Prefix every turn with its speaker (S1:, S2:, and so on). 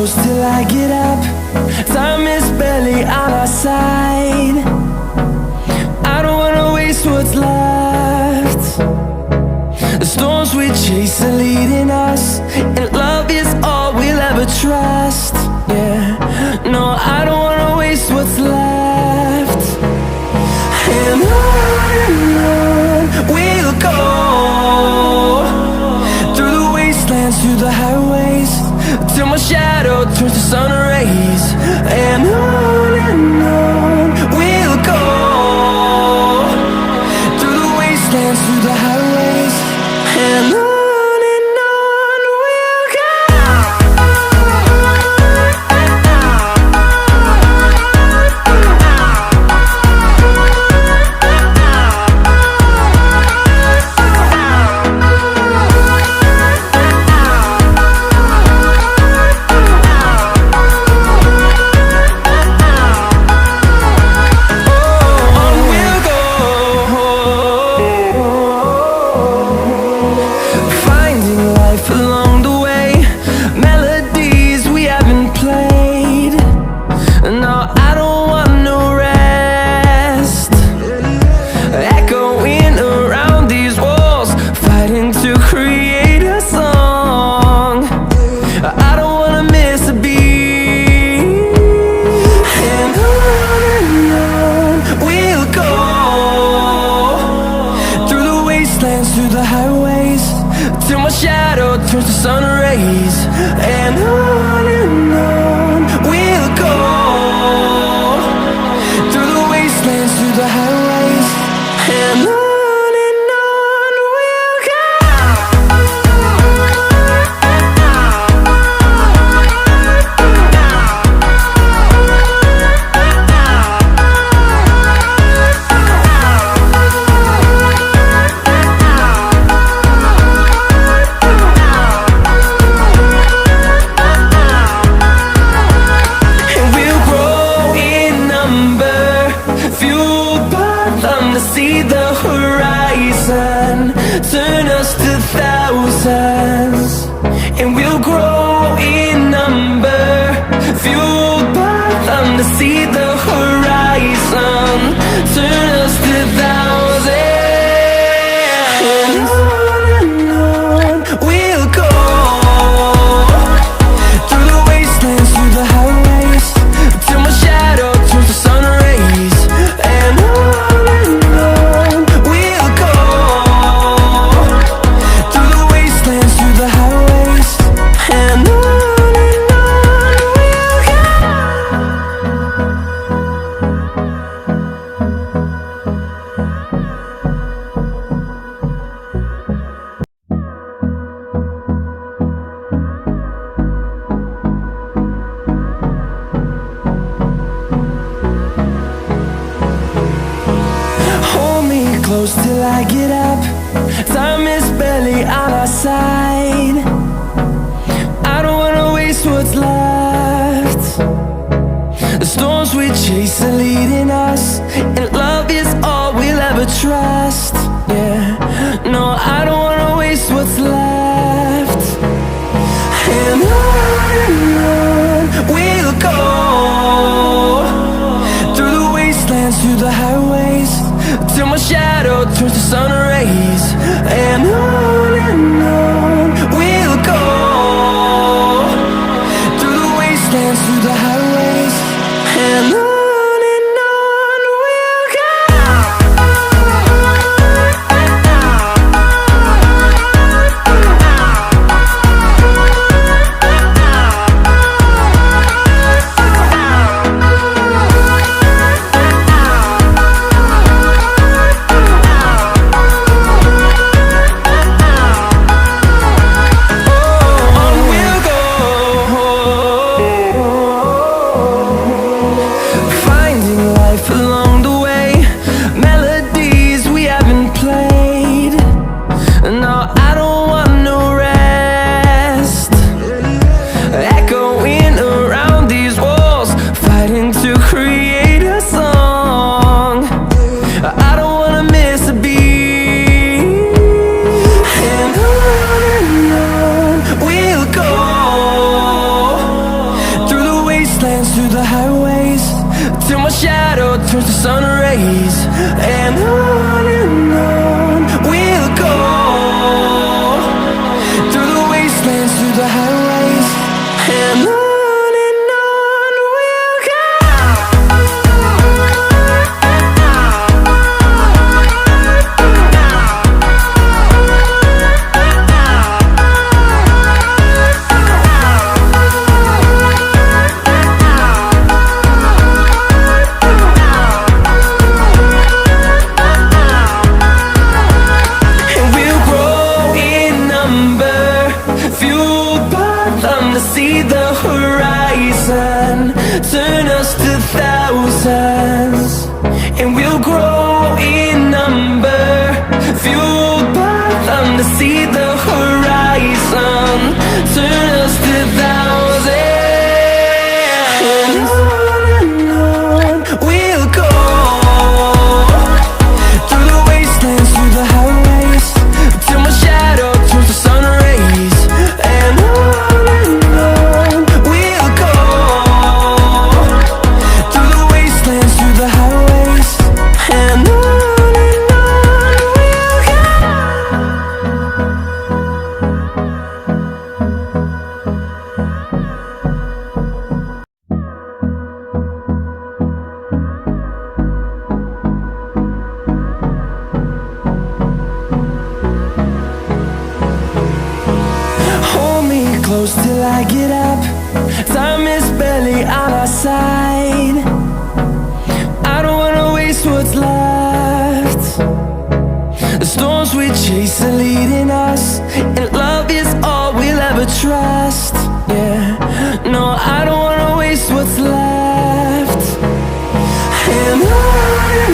S1: close till I get up. Time is barely on our side. I don't wanna waste what's left. The storms we chase are leading us, and love is all we'll ever trust. Yeah, no, I don't wanna waste what's left. And on we'll go, through the wastelands, through the highways, till my shadow turns to sun rays. And on we'll go, through the wastelands, through the highways, and on we'll go. Through the highways, till my shadow turns to sun rays. And on we'll go, through the wastelands, through the highways, and on we'll go. See the horizon turn us to thousands, and we'll grow in number, fueled by them. To see the horizon turn us to thousands, and on we'll go, through the wastelands, through the highways, till my shadow turns to sun rays. And close till I get up. Time is barely on our side. I don't wanna waste what's left. The storms we chase are leading us, and love is all we'll ever trust. Yeah, no, I don't wanna waste what's left. And on we'll go, through the wastelands, through the highways, till my shadow turns to sun rays. And on we'll go, through the wastelands, through the highways, and on. till my shadow turns to sun rays. And on we'll go, through the wastelands, through the highways, and on we'll go. See the horizon, turn us to thousands, and we'll grow in number, fueled by them to see the horizon, turn us to thousands, and on we'll go, through the wastelands, through the highways, till my shadow turns to sun rays, and on close till I get up. Time is barely on our side. I don't wanna waste what's left. The storms we chase are leading us, and